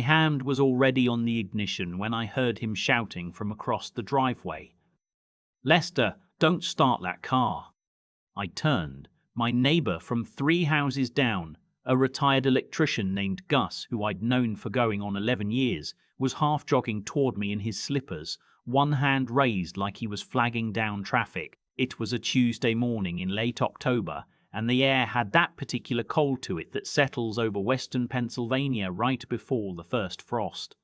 My hand was already on the ignition when I heard him shouting from across the driveway. "Lester, don't start that car." I turned. My neighbor from 3 houses down, a retired electrician named Gus, who I'd known for going on 11 years, was half jogging toward me in his slippers, one hand raised like he was flagging down traffic. It was a Tuesday morning in late October, and the air had that particular cold to it that settles over western Pennsylvania right before the first frost.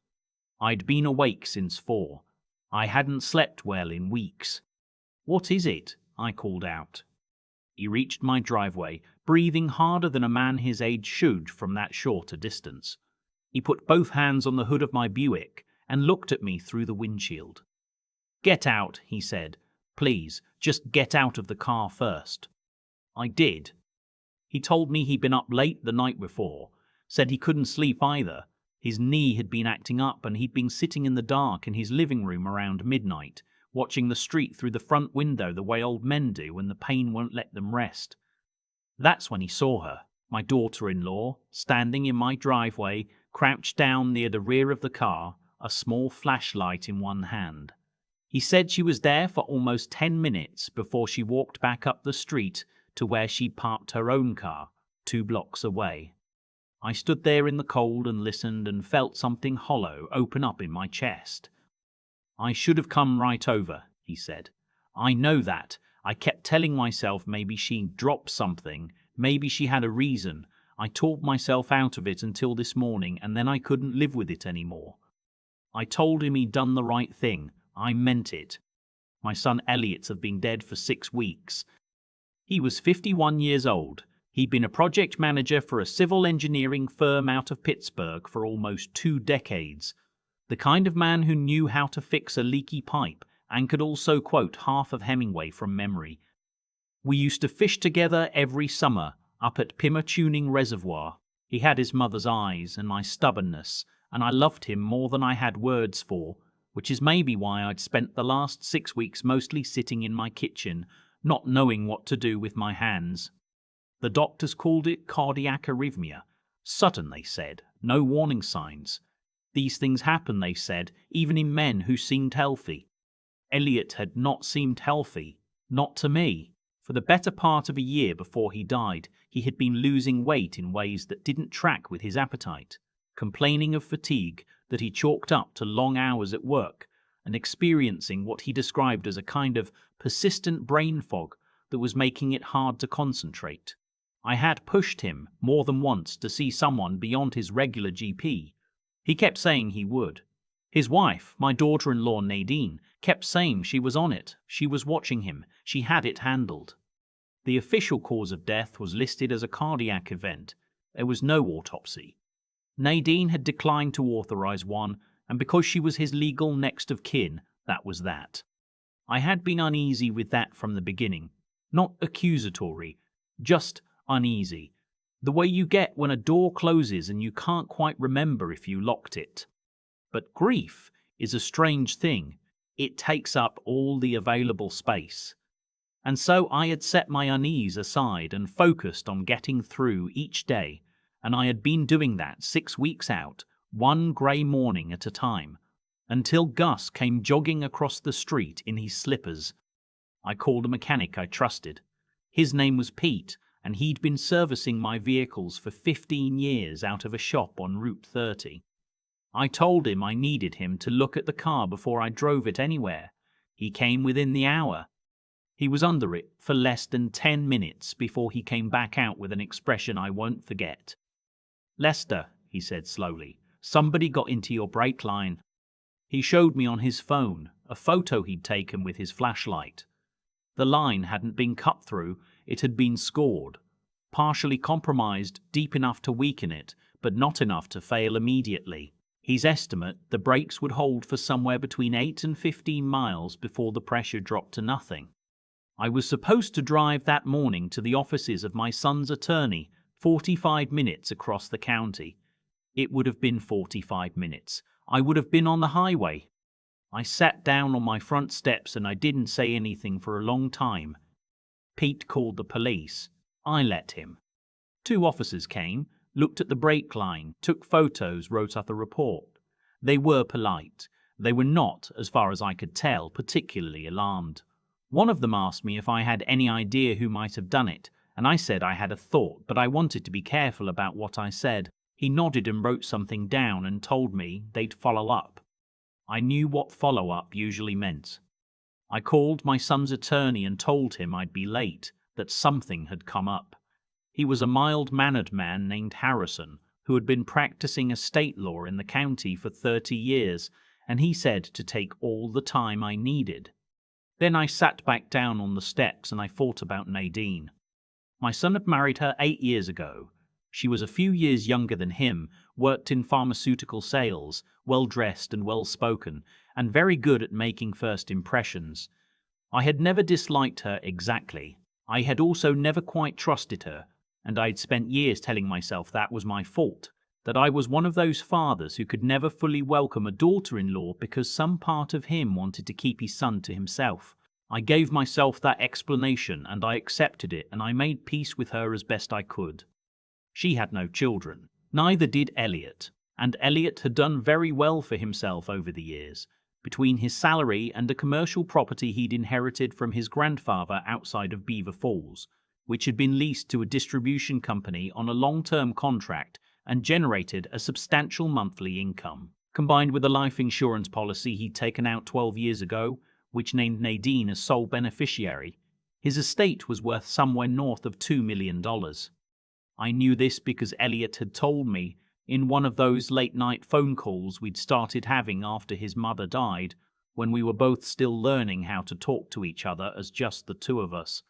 I'd been awake since 4. I hadn't slept well in weeks. "What is it?" I called out. He reached my driveway, breathing harder than a man his age should from that short a distance. He put both hands on the hood of my Buick and looked at me through the windshield. "Get out," he said. "Please, just get out of the car first." I did. He told me he'd been up late the night before, said he couldn't sleep either. His knee had been acting up and he'd been sitting in the dark in his living room around midnight, watching the street through the front window the way old men do when the pain won't let them rest. That's when he saw her, my daughter-in-law, standing in my driveway, crouched down near the rear of the car, a small flashlight in one hand. He said she was there for almost 10 minutes before she walked back up the street to where she parked her own car, 2 blocks away. I stood there in the cold and listened and felt something hollow open up in my chest. "I should have come right over," he said. "I know that. I kept telling myself maybe she'd dropped something, maybe she had a reason. I talked myself out of it until this morning, and then I couldn't live with it anymore." I told him he'd done the right thing. I meant it. My son Elliot had been dead for 6 weeks. He was 51 years old. He'd been a project manager for a civil engineering firm out of Pittsburgh for almost 2 decades. The kind of man who knew how to fix a leaky pipe and could also quote half of Hemingway from memory. We used to fish together every summer up at Pymatuning Reservoir. He had his mother's eyes and my stubbornness, and I loved him more than I had words for, which is maybe why I'd spent the last 6 weeks mostly sitting in my kitchen, not knowing what to do with my hands. The doctors called it cardiac arrhythmia. Sudden, they said, no warning signs. These things happen, they said, even in men who seemed healthy. Elliot had not seemed healthy, not to me. For the better part of a year before he died, he had been losing weight in ways that didn't track with his appetite, complaining of fatigue that he chalked up to long hours at work, and experiencing what he described as a kind of persistent brain fog that was making it hard to concentrate. I had pushed him more than once to see someone beyond his regular GP. He kept saying he would. His wife, my daughter-in-law Nadine, kept saying she was on it, she was watching him, she had it handled. The official cause of death was listed as a cardiac event. There was no autopsy. Nadine had declined to authorize one, and because she was his legal next of kin, that was that. I had been uneasy with that from the beginning. Not accusatory, just uneasy. The way you get when a door closes and you can't quite remember if you locked it. But grief is a strange thing. It takes up all the available space. And so I had set my unease aside and focused on getting through each day, and I had been doing that 6 weeks out, one grey morning at a time, until Gus came jogging across the street in his slippers. I called a mechanic I trusted. His name was Pete, and he'd been servicing my vehicles for 15 years out of a shop on Route 30. I told him I needed him to look at the car before I drove it anywhere. He came within the hour. He was under it for less than 10 minutes before he came back out with an expression I won't forget. "Lester," he said slowly, "somebody got into your brake line." He showed me on his phone a photo he'd taken with his flashlight. The line hadn't been cut through, it had been scored. Partially compromised, deep enough to weaken it, but not enough to fail immediately. His estimate, the brakes would hold for somewhere between 8 and 15 miles before the pressure dropped to nothing. I was supposed to drive that morning to the offices of my son's attorney, 45 minutes across the county. It would have been 45 minutes. I would have been on the highway. I sat down on my front steps and I didn't say anything for a long time. Pete called the police. I let him. 2 officers came. looked at the brake line, took photos, wrote up a report. They were polite. They were not, as far as I could tell, particularly alarmed. One of them asked me if I had any idea who might have done it, and I said I had a thought, but I wanted to be careful about what I said. He nodded and wrote something down and told me they'd follow up. I knew what follow-up usually meant. I called my son's attorney and told him I'd be late, that something had come up. He was a mild-mannered man named Harrison, who had been practicing estate law in the county for 30 years, and he said to take all the time I needed. Then I sat back down on the steps and I thought about Nadine. My son had married her 8 years ago. She was a few years younger than him, worked in pharmaceutical sales, well-dressed and well-spoken, and very good at making first impressions. I had never disliked her exactly. I had also never quite trusted her, and I'd spent years telling myself that was my fault, that I was one of those fathers who could never fully welcome a daughter-in-law because some part of him wanted to keep his son to himself. I gave myself that explanation and I accepted it, and I made peace with her as best I could. She had no children. Neither did Elliot, and Elliot had done very well for himself over the years. Between his salary and a commercial property he'd inherited from his grandfather outside of Beaver Falls, which had been leased to a distribution company on a long-term contract and generated a substantial monthly income, combined with a life insurance policy he'd taken out 12 years ago, which named Nadine as sole beneficiary, his estate was worth somewhere north of $2 million. I knew this because Elliot had told me in one of those late-night phone calls we'd started having after his mother died, when we were both still learning how to talk to each other as just the two of us.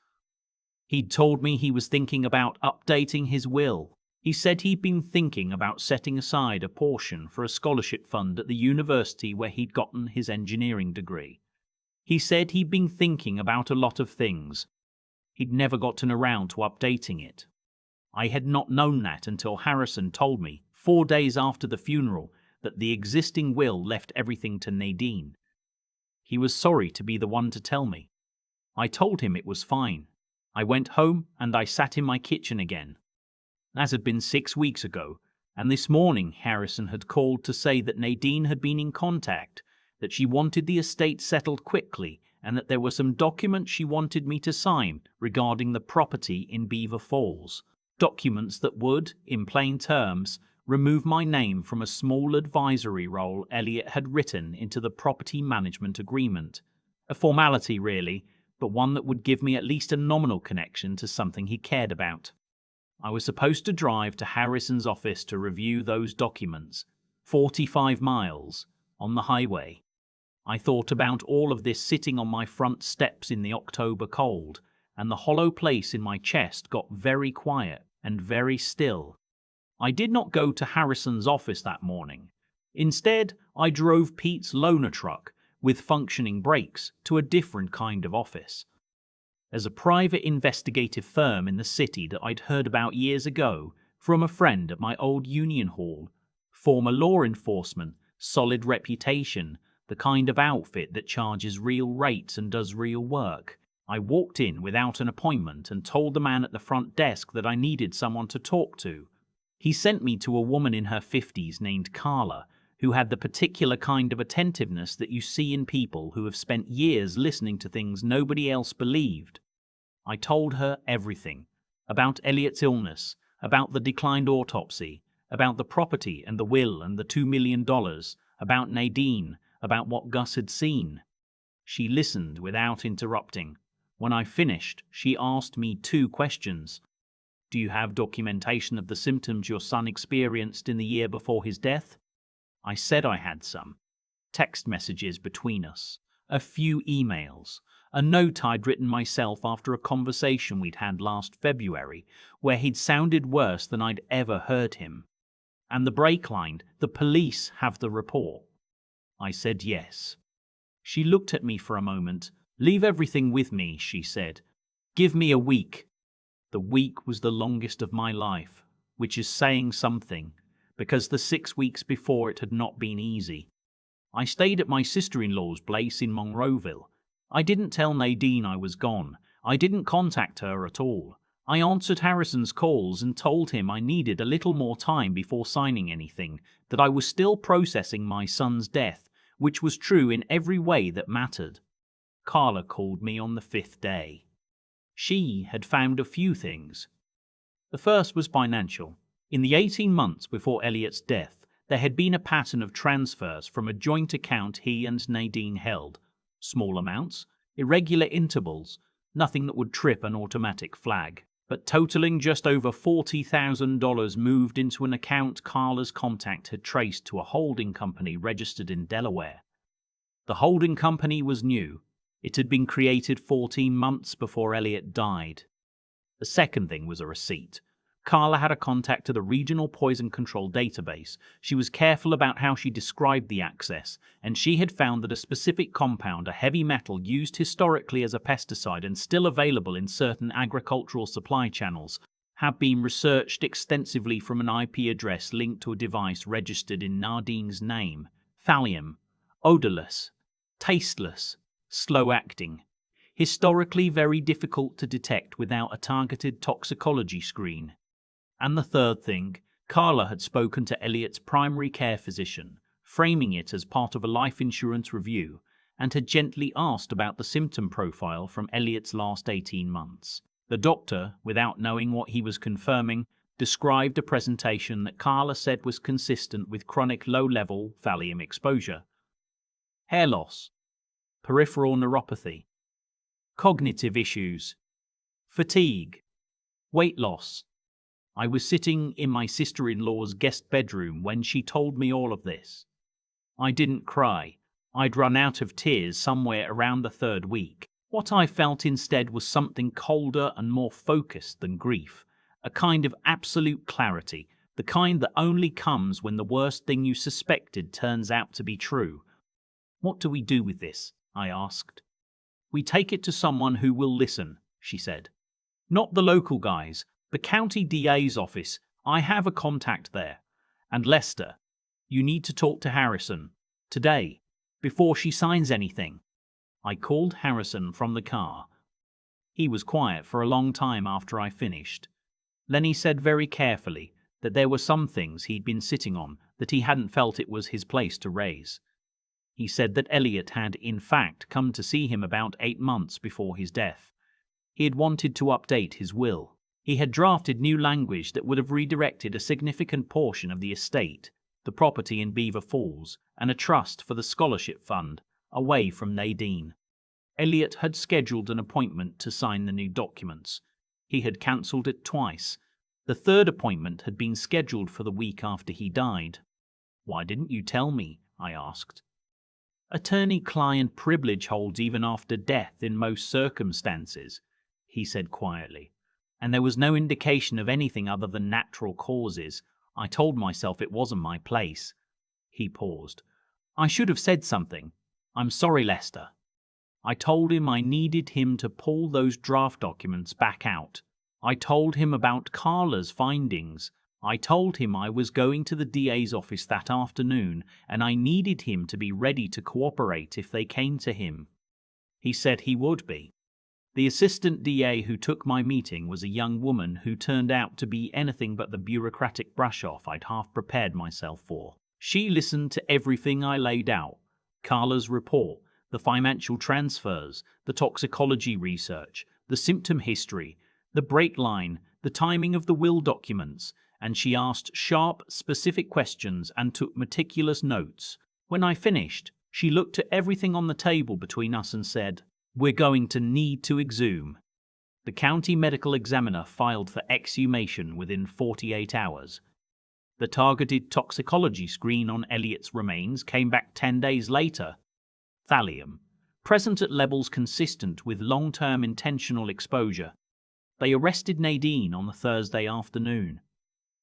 He'd told me he was thinking about updating his will. He said he'd been thinking about setting aside a portion for a scholarship fund at the university where he'd gotten his engineering degree. He said he'd been thinking about a lot of things. He'd never gotten around to updating it. I had not known that until Harrison told me, 4 days after the funeral, that the existing will left everything to Nadine. He was sorry to be the one to tell me. I told him it was fine. I went home and I sat in my kitchen again. That had been 6 weeks ago, and this morning Harrison had called to say that Nadine had been in contact, that she wanted the estate settled quickly, and that there were some documents she wanted me to sign regarding the property in Beaver Falls. Documents that would, in plain terms, remove my name from a small advisory role Elliot had written into the property management agreement. A formality, really, but one that would give me at least a nominal connection to something he cared about. I was supposed to drive to Harrison's office to review those documents, 45 miles, on the highway. I thought about all of this sitting on my front steps in the October cold, and the hollow place in my chest got very quiet and very still. I did not go to Harrison's office that morning. Instead, I drove Pete's loaner truck with functioning brakes to a different kind of office. There's a private investigative firm in the city that I'd heard about years ago from a friend at my old union hall. Former law enforcement, solid reputation, the kind of outfit that charges real rates and does real work. I walked in without an appointment and told the man at the front desk that I needed someone to talk to. He sent me to a woman in her 50s named Carla, who had the particular kind of attentiveness that you see in people who have spent years listening to things nobody else believed. I told her everything, about Elliot's illness, about the declined autopsy, about the property and the will and the $2 million, about Nadine, about what Gus had seen. She listened without interrupting. When I finished, she asked me 2 questions. Do you have documentation of the symptoms your son experienced in the year before his death? I said I had some. Text messages between us, a few emails, a note I'd written myself after a conversation we'd had last February, where he'd sounded worse than I'd ever heard him. And the brake line, the police have the report. I said yes. She looked at me for a moment. Leave everything with me, she said. Give me a week. The week was the longest of my life, which is saying something, because the 6 weeks before it had not been easy. I stayed at my sister-in-law's place in Monroeville. I didn't tell Nadine I was gone. I didn't contact her at all. I answered Harrison's calls and told him I needed a little more time before signing anything, that I was still processing my son's death, which was true in every way that mattered. Carla called me on the 5th day. She had found a few things. The first was financial. In the 18 months before Elliot's death, there had been a pattern of transfers from a joint account he and Nadine held. Small amounts, irregular intervals, nothing that would trip an automatic flag, but totaling just over $40,000 moved into an account Carla's contact had traced to a holding company registered in Delaware. The holding company was new. It had been created 14 months before Elliot died. The second thing was a receipt. Carla had a contact to the regional poison control database. She was careful about how she described the access, and she had found that a specific compound, a heavy metal used historically as a pesticide and still available in certain agricultural supply channels, had been researched extensively from an IP address linked to a device registered in Nadine's name. Thallium, odorless, tasteless, slow-acting. Historically very difficult to detect without a targeted toxicology screen. And the third thing, Carla had spoken to Elliot's primary care physician, framing it as part of a life insurance review, and had gently asked about the symptom profile from Elliot's last 18 months. The doctor, without knowing what he was confirming, described a presentation that Carla said was consistent with chronic low-level thallium exposure. Hair loss, peripheral neuropathy, cognitive issues, fatigue, weight loss. I was sitting in my sister-in-law's guest bedroom when she told me all of this. I didn't cry. I'd run out of tears somewhere around the 3rd week. What I felt instead was something colder and more focused than grief, a kind of absolute clarity, the kind that only comes when the worst thing you suspected turns out to be true. What do we do with this? I asked. We take it to someone who will listen, she said. Not the local guys, the county DA's office. I have a contact there. And Lester, you need to talk to Harrison. Today, before she signs anything. I called Harrison from the car. He was quiet for a long time after I finished. Lenny said very carefully that there were some things he'd been sitting on that he hadn't felt it was his place to raise. He said that Elliot had, in fact, come to see him about 8 months before his death. He had wanted to update his will. He had drafted new language that would have redirected a significant portion of the estate, the property in Beaver Falls, and a trust for the scholarship fund, away from Nadine. Elliot had scheduled an appointment to sign the new documents. He had cancelled it twice. The third appointment had been scheduled for the week after he died. Why didn't you tell me? I asked. Attorney-client privilege holds even after death in most circumstances, he said quietly, and there was no indication of anything other than natural causes. I told myself it wasn't my place. He paused. I should have said something. I'm sorry, Lester. I told him I needed him to pull those draft documents back out. I told him about Carla's findings. I told him I was going to the DA's office that afternoon, and I needed him to be ready to cooperate if they came to him. He said he would be. The assistant DA who took my meeting was a young woman who turned out to be anything but the bureaucratic brush-off I'd half prepared myself for. She listened to everything I laid out. Carla's report, the financial transfers, the toxicology research, the symptom history, the break line, the timing of the will documents, and she asked sharp, specific questions and took meticulous notes. When I finished, she looked at everything on the table between us and said, "We're going to need to exhume." The county medical examiner filed for exhumation within 48 hours. The targeted toxicology screen on Elliot's remains came back 10 days later. Thallium, present at levels consistent with long-term intentional exposure. They arrested Nadine on the Thursday afternoon.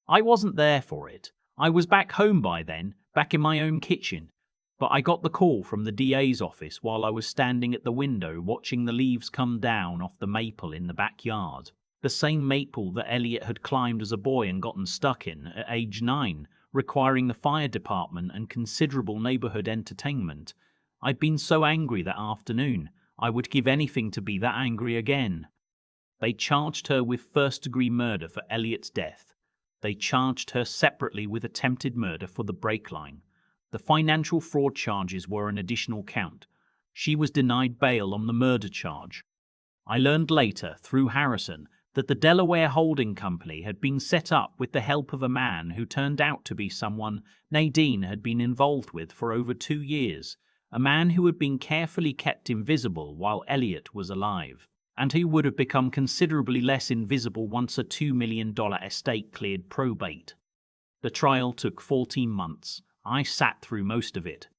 I wasn't there for it. I was back home by then, back in my own kitchen. But I got the call from the DA's office while I was standing at the window watching the leaves come down off the maple in the backyard. The same maple that Elliot had climbed as a boy and gotten stuck in at age 9, requiring the fire department and considerable neighborhood entertainment. I'd been so angry that afternoon, I would give anything to be that angry again. They charged her with first-degree murder for Elliot's death. They charged her separately with attempted murder for the brake line. The financial fraud charges were an additional count. She was denied bail on the murder charge. I learned later, through Harrison, that the Delaware holding company had been set up with the help of a man who turned out to be someone Nadine had been involved with for over 2 years, a man who had been carefully kept invisible while Elliot was alive, and who would have become considerably less invisible once a $2 million estate cleared probate. The trial took 14 months. I sat through most of it.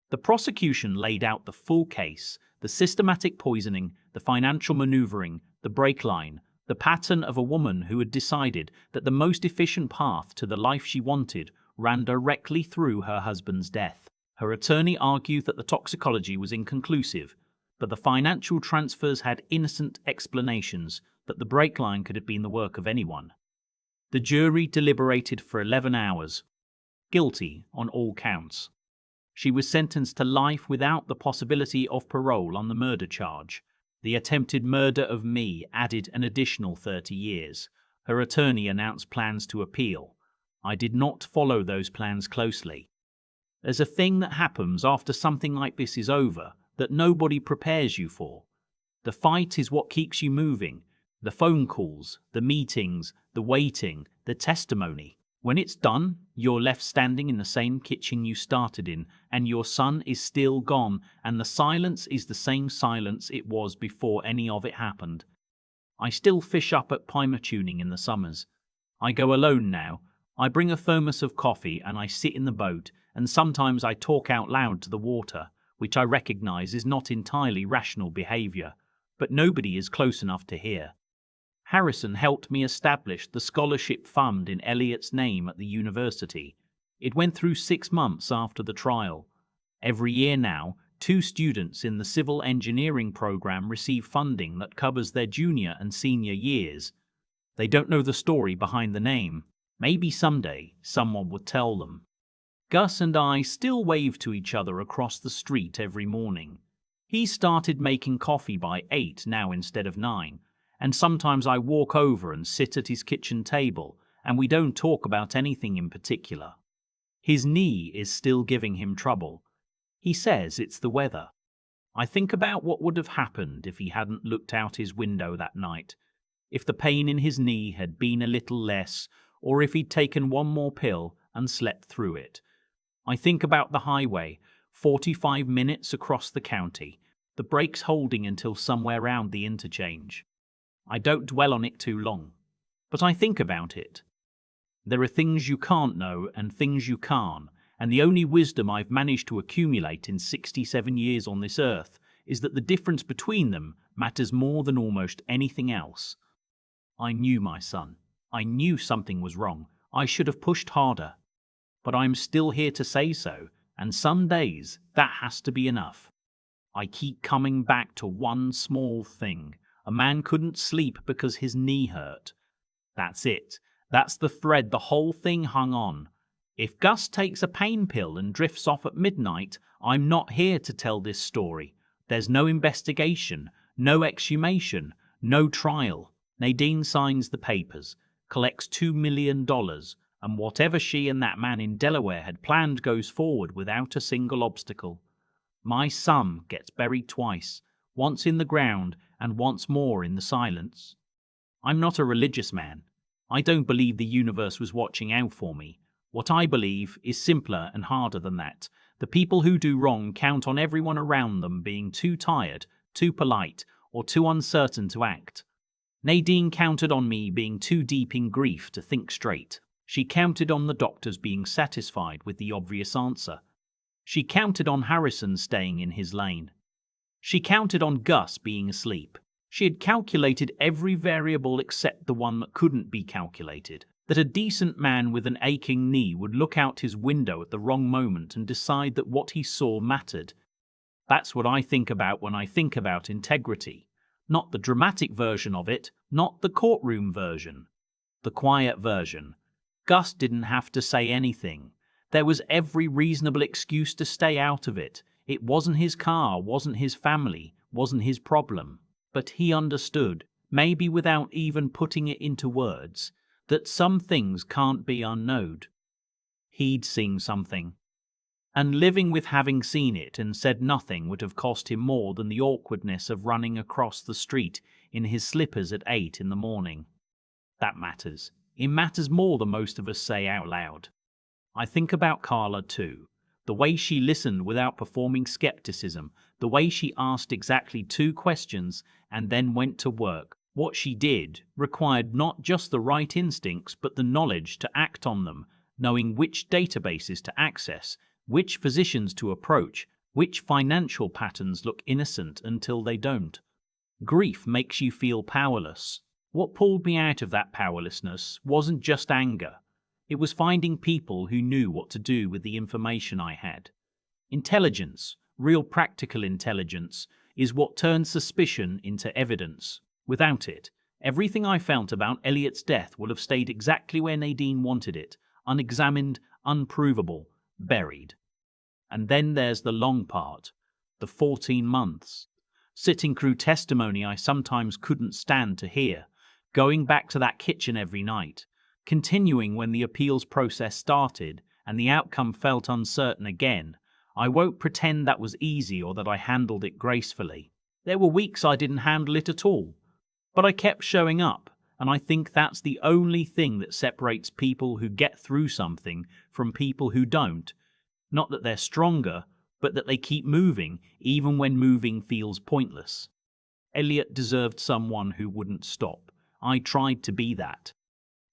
The prosecution laid out the full case, the systematic poisoning, the financial maneuvering, the brake line, the pattern of a woman who had decided that the most efficient path to the life she wanted ran directly through her husband's death. Her attorney argued that the toxicology was inconclusive, but the financial transfers had innocent explanations that the brake line could have been the work of anyone. The jury deliberated for 11 hours. Guilty on all counts. She was sentenced to life without the possibility of parole on the murder charge. The attempted murder of me added an additional 30 years. Her attorney announced plans to appeal. I did not follow those plans closely. There's a thing that happens after something like this is over that nobody prepares you for. The fight is what keeps you moving. The phone calls, the meetings, the waiting, the testimony. When it's done, you're left standing in the same kitchen you started in, and your son is still gone, and the silence is the same silence it was before any of it happened. I still fish up at Pymatuning in the summers. I go alone now. I bring a thermos of coffee and I sit in the boat, and sometimes I talk out loud to the water, which I recognize is not entirely rational behavior, but nobody is close enough to hear. Harrison helped me establish the scholarship fund in Elliot's name at the university. It went through 6 months after the trial. Every year now, 2 students in the civil engineering program receive funding that covers their junior and senior years. They don't know the story behind the name. Maybe someday someone would tell them. Gus and I still wave to each other across the street every morning. He started making coffee by 8 now instead of 9. And sometimes I walk over and sit at his kitchen table, and we don't talk about anything in particular. His knee is still giving him trouble. He says it's the weather. I think about what would have happened if he hadn't looked out his window that night, if the pain in his knee had been a little less, or if he'd taken one more pill and slept through it. I think about the highway, 45 minutes across the county, the brakes holding until somewhere round the interchange. I don't dwell on it too long, but I think about it. There are things you can't know and things you can't, and the only wisdom I've managed to accumulate in 67 years on this earth is that the difference between them matters more than almost anything else. I knew my son. I knew something was wrong. I should have pushed harder. But I'm still here to say so, and some days that has to be enough. I keep coming back to one small thing. A man couldn't sleep because his knee hurt. That's it. That's the thread the whole thing hung on. If Gus takes a pain pill and drifts off at midnight, I'm not here to tell this story. There's no investigation, no exhumation, no trial. Nadine signs the papers, collects $2 million, and whatever she and that man in Delaware had planned goes forward without a single obstacle. My son gets buried twice, once in the ground and once more in the silence. I'm not a religious man. I don't believe the universe was watching out for me. What I believe is simpler and harder than that. The people who do wrong count on everyone around them being too tired, too polite, or too uncertain to act. Nadine counted on me being too deep in grief to think straight. She counted on the doctors being satisfied with the obvious answer. She counted on Harrison staying in his lane. She counted on Gus being asleep. She had calculated every variable except the one that couldn't be calculated, that a decent man with an aching knee would look out his window at the wrong moment and decide that what he saw mattered. That's what I think about when I think about integrity. Not the dramatic version of it, not the courtroom version. The quiet version. Gus didn't have to say anything. There was every reasonable excuse to stay out of it. It wasn't his car, wasn't his family, wasn't his problem. But he understood. maybe without even putting it into words, that some things can't be unknown. He'd seen something, and living with having seen it and said nothing would have cost him more than the awkwardness of running across the street in his slippers at 8 in the morning. That matters. It matters more than most of us say out loud. I think about Carla too. The way she listened without performing skepticism, the way she asked exactly 2 questions and then went to work. What she did required not just the right instincts but the knowledge to act on them, knowing which databases to access, which physicians to approach, which financial patterns look innocent until they don't. Grief makes you feel powerless. What pulled me out of that powerlessness wasn't just anger. It was finding people who knew what to do with the information I had. Intelligence, real practical intelligence, is what turns suspicion into evidence. Without it, everything I felt about Elliot's death would have stayed exactly where Nadine wanted it, unexamined, unprovable, buried. And then there's the long part, the 14 months. Sitting through testimony I sometimes couldn't stand to hear, going back to that kitchen every night, continuing when the appeals process started and the outcome felt uncertain again. I won't pretend that was easy or that I handled it gracefully. There were weeks I didn't handle it at all, but I kept showing up, and I think that's the only thing that separates people who get through something from people who don't. Not that they're stronger, but that they keep moving, even when moving feels pointless. Elliot deserved someone who wouldn't stop. I tried to be that.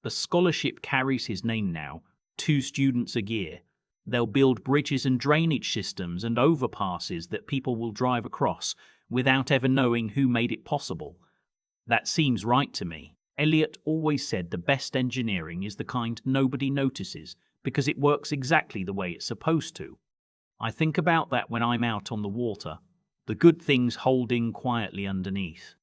The scholarship carries his name now, 2 students a year. They'll build bridges and drainage systems and overpasses that people will drive across without ever knowing who made it possible. That seems right to me. Elliot always said the best engineering is the kind nobody notices because it works exactly the way it's supposed to. I think about that when I'm out on the water, the good things holding quietly underneath.